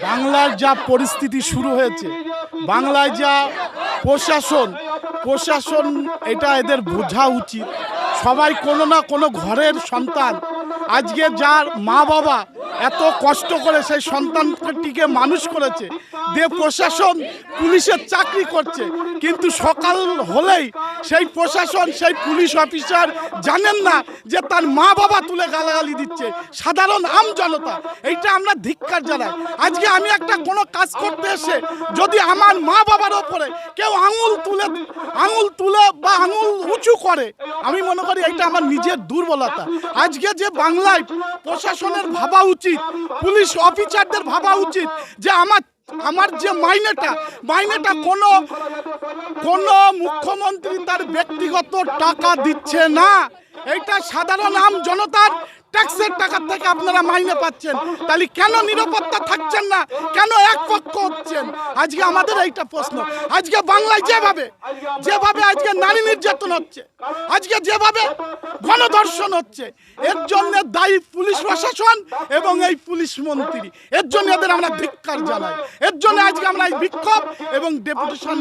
বাংলার যা পরিস্থিতি শুরু হয়েছে, বাংলায় যা প্রশাসন এটা এদের বোঝা উচিত। সবাই কোনো না কোনো ঘরের সন্তান, আজকে যার মা বাবা এত কষ্ট করে সেই সন্তানটিকে মানুষ করেছে, দিয়ে প্রশাসন পুলিশের চাকরি করছে, কিন্তু সকাল হলেই সেই প্রশাসন সেই পুলিশ অফিসার জানেন না যে তার মা বাবা তুলে গালাগালি দিচ্ছে সাধারণ আম জনতা। এইটা আমরা ধিক্কার জানাই। আজকে আমি একটা কোনো কাজ করতে এসে যদি আমার মা বাবার ওপরে কেউ আঙুল তুলে বা আঙুল উঁচু করে, আমি মনে করি এইটা আমার নিজের দুর্বলতা। আজকে যে বাংলায় প্রশাসনের ভাবা উচিত, পুলিশ অফিসারদের ভাবা উচিত যে আমার যে মাইনেটা কোনো মুখ্যমন্ত্রী তার ব্যক্তিগত টাকা দিচ্ছে না, এইটা সাধারণ আম জনতার ট্যাক্সের টাকা থেকে আপনারা মাইনে পাচ্ছেন। তাহলে কেন নিরাপত্তা থাকছেন না, কেন এক পক্ষ হচ্ছেন? আজকে আমাদের এইটা প্রশ্ন। আজকে বাংলায় যেভাবে আজকে নারী নির্যাতন হচ্ছে, আজকে যেভাবে গণধর্ষণ হচ্ছে, এর জন্য দায়ী পুলিশ প্রশাসন এবং এই পুলিশ মন্ত্রী। এর জন্য এদের আমরা ধিক্কার জানাই। এর জন্য আজকে আমরা এই বিক্ষোভ এবং ডেপুটেশন